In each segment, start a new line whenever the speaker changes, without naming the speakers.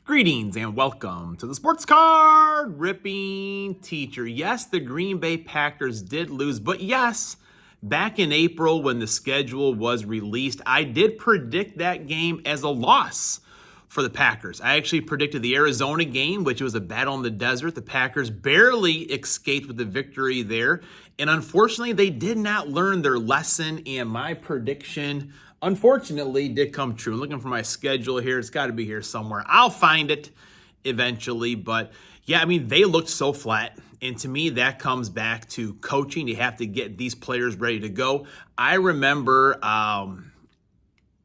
Greetings and welcome to the Sports Card Ripping Teacher. Yes, the Green Bay Packers did lose, but yes, back in April when the schedule was released, I did predict that game as a loss for the Packers. I actually predicted the Arizona game, which was a battle in the desert. The Packers barely escaped with the victory there, and unfortunately, they did not learn their lesson, and my prediction unfortunately did come true. I'm looking for my schedule here. It's got to be here somewhere. I'll find it eventually. But yeah, I mean, they looked so flat. And to me, that comes back to coaching. You have to get these players ready to go. I remember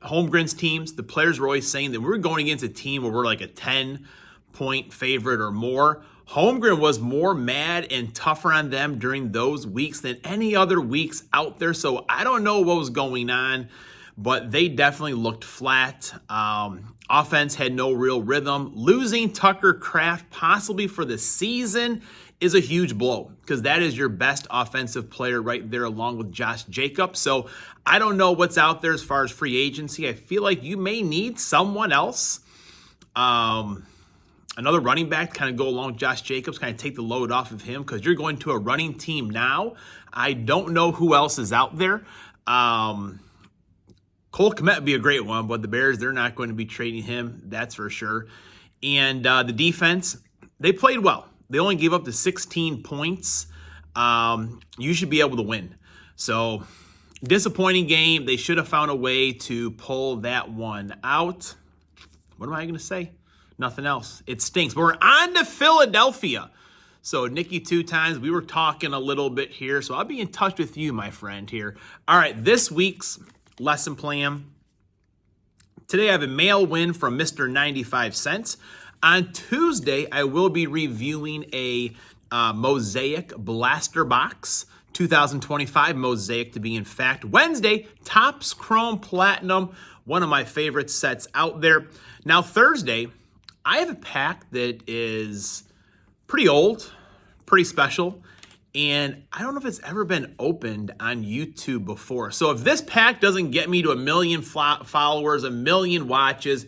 Holmgren's teams, the players were always saying that we were going against a team where we're like a 10-point favorite or more. Holmgren was more mad and tougher on them during those weeks than any other weeks out there. So I don't know what was going on, but they definitely looked flat. Offense had no real rhythm. Losing Tucker Kraft possibly for the season is a huge blow because that is your best offensive player right there along with Josh Jacobs. So I don't know what's out there as far as free agency. I feel like you may need someone else. Another running back to kind of go along with Josh Jacobs, kind of take the load off of him because you're going to a running team now. I don't know who else is out there. Cole Kmet would be a great one, but the Bears, they're not going to be trading him, that's for sure. And the defense, they played well. They only gave up to 16 points. You should be able to win. So, disappointing game. They should have found a way to pull that one out. What am I going to say? Nothing else. It stinks. But we're on to Philadelphia. So, Nikki, 2 times. We were talking a little bit here. So, I'll be in touch with you, my friend, here. All right, this week's lesson plan. Today I have a mail win from Mr. 95 Cents. On Tuesday, I will be reviewing a Mosaic Blaster Box, 2025 Mosaic to be in fact. Wednesday, Topps Chrome Platinum, one of my favorite sets out there. Now Thursday, I have a pack that is pretty old, pretty special. And I don't know if it's ever been opened on YouTube before. So if this pack doesn't get me to 1 million followers, 1 million watches,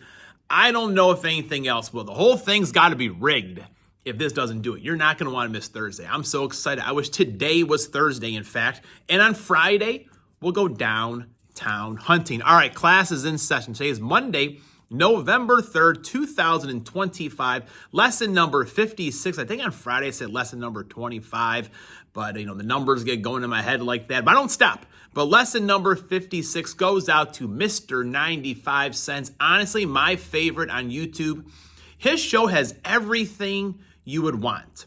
I don't know if anything else will. The whole thing's got to be rigged if this doesn't do it. You're not going to want to miss Thursday. I'm so excited. I wish today was Thursday, in fact. And on Friday, we'll go downtown hunting. All right, class is in session. Today is Monday, November 3rd, 2025, lesson number 56. I think on Friday I said lesson number 25, but the numbers get going in my head like that, but I don't stop. But lesson number 56 goes out to Mr. 95 Cents. Honestly, my favorite on YouTube. His show has everything you would want.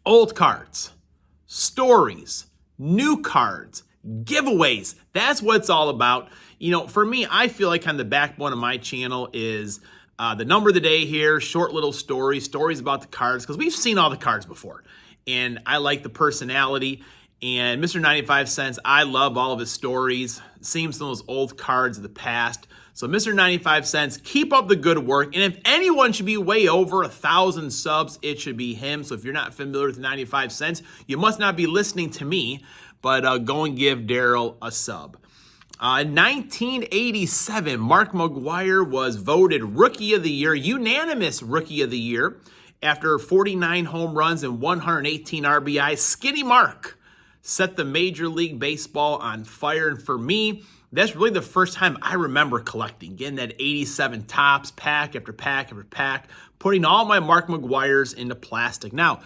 Old cards, stories, new cards, giveaways. That's what it's all about. For me, I feel like kind of the backbone of my channel is the number of the day here, short little stories about the cards, because we've seen all the cards before. And I like the personality. And Mr. 95 Cents, I love all of his stories. Seems some of those old cards of the past. So Mr. 95 Cents, keep up the good work. And if anyone should be way over 1,000 subs, it should be him. So if you're not familiar with 95 Cents, you must not be listening to me. But go and give Daryl a sub. In 1987, Mark McGwire was voted Rookie of the Year, unanimous Rookie of the Year, after 49 home runs and 118 RBIs. Skinny Mark set the Major League Baseball on fire. And for me, that's really the first time I remember collecting, getting that 87 Topps pack after pack after pack, putting all my Mark McGwires into plastic. Now,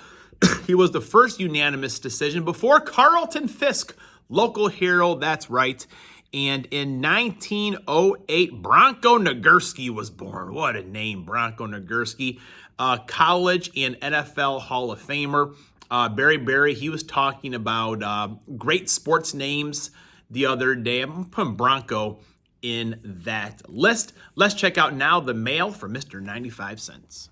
he was the first unanimous decision before Carlton Fisk, local hero, that's right. And in 1908, Bronco Nagurski was born. What a name, Bronco Nagurski. College and NFL Hall of Famer. Barry, he was talking about great sports names the other day. I'm putting Bronco in that list. Let's check out now the mail from Mr. 95 Cents.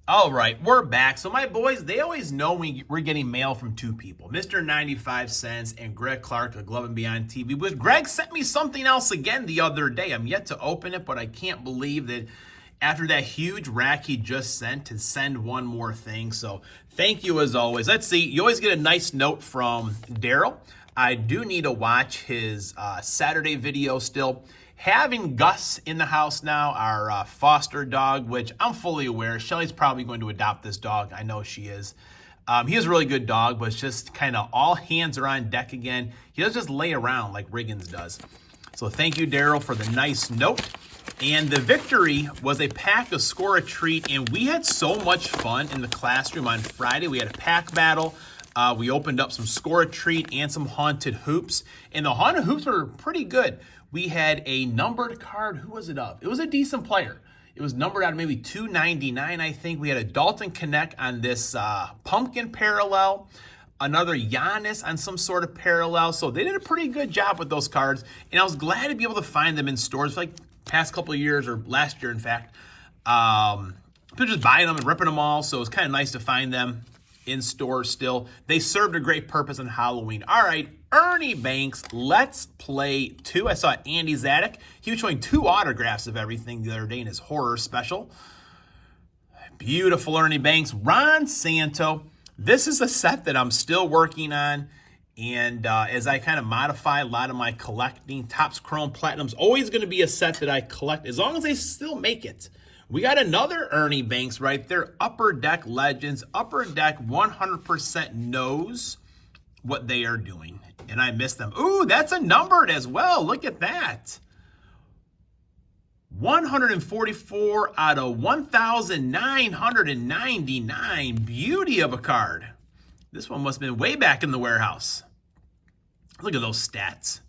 All right, we're back. So my boys, they always know we're getting mail from 2 people, Mr. 95 Cents and Greg Clark of Glove and Beyond TV. But Greg sent me something else again the other day. I'm yet to open it, but I can't believe that after that huge rack he just sent to send one more thing. So thank you as always. Let's see. You always get a nice note from Daryl. I do need to watch his Saturday video still. having Gus in the house now, our foster dog, which I'm fully aware Shelly's probably going to adopt this dog. I know she is. He is a really good dog, but it's just kind of all hands are on deck again. He doesn't just lay around like Riggins does. So thank you, Daryl, for the nice note. And the victory was a pack of Score a Treat, and we had so much fun in the classroom on Friday. We had a pack battle. We opened up some Score a Treat and some Haunted Hoops, and the Haunted Hoops were pretty good. We had a numbered card. Who was it of? It was a decent player. It was numbered out of maybe 299, I think. We had a Dalton Connect on this pumpkin parallel, another Giannis on some sort of parallel. So they did a pretty good job with those cards, and I was glad to be able to find them in stores like past couple of years, or last year, in fact. People just buying them and ripping them all, so it's kind of nice to find them in stores still. They served a great purpose on Halloween. All right, Ernie Banks, let's play 2. I saw Andy Zadek. He was showing 2 autographs of everything the other day in his horror special. Beautiful Ernie Banks. Ron Santo. This is a set that I'm still working on. And as I kind of modify a lot of my collecting, Topps Chrome Platinum's always going to be a set that I collect as long as they still make it. We got another Ernie Banks right there. Upper Deck Legends. Upper Deck 100% knows what they are doing. And I miss them. Ooh, that's a numbered as well. Look at that. 144 out of 1,999. Beauty of a card. This one must have been way back in the warehouse. Look at those stats.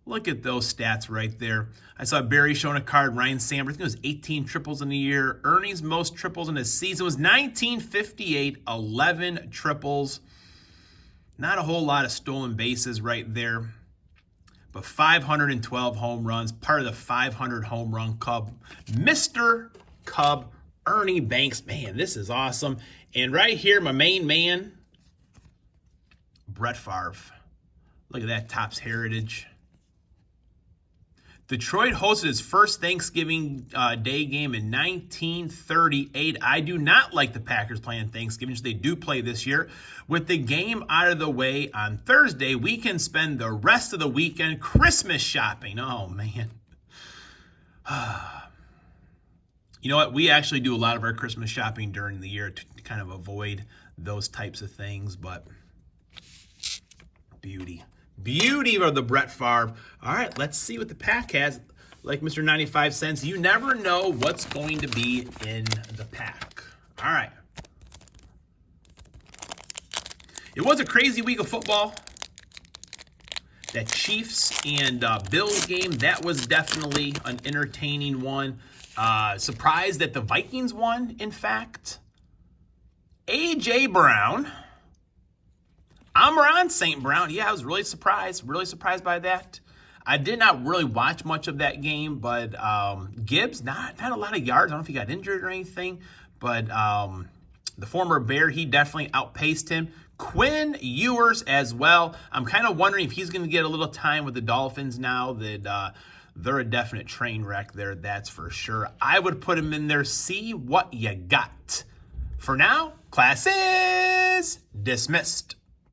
Look at those stats right there. I saw Barry showing a card, Ryan Samberg. I think it was 18 triples in a year. Ernie's most triples in a season was 1958, 11 triples. Not a whole lot of stolen bases right there. But 512 home runs, part of the 500 home run Cub. Mr. Cub, Ernie Banks. Man, this is awesome. And right here, my main man, Brett Favre. Look at that Topps Heritage. Detroit hosted its first Thanksgiving Day game in 1938. I do not like the Packers playing Thanksgiving, so they do play this year. With the game out of the way on Thursday, we can spend the rest of the weekend Christmas shopping. Oh, man. You know what? We actually do a lot of our Christmas shopping during the year to kind of avoid those types of things, but beauty. Beauty of the Brett Favre. All right, let's see what the pack has. Like Mr. 95 cents, you never know what's going to be in the pack. All right. It was a crazy week of football. That Chiefs and Bills game, that was definitely an entertaining one. Surprised that the Vikings won, in fact. A.J. Brown. Amon-Ra St. Brown. Yeah, I was really surprised by that. I did not really watch much of that game, but Gibbs, not a lot of yards. I don't know if he got injured or anything, but the former Bear, he definitely outpaced him. Quinn Ewers as well. I'm kind of wondering if he's going to get a little time with the Dolphins now that they're a definite train wreck there, that's for sure. I would put him in there. See what you got. For now, class is dismissed.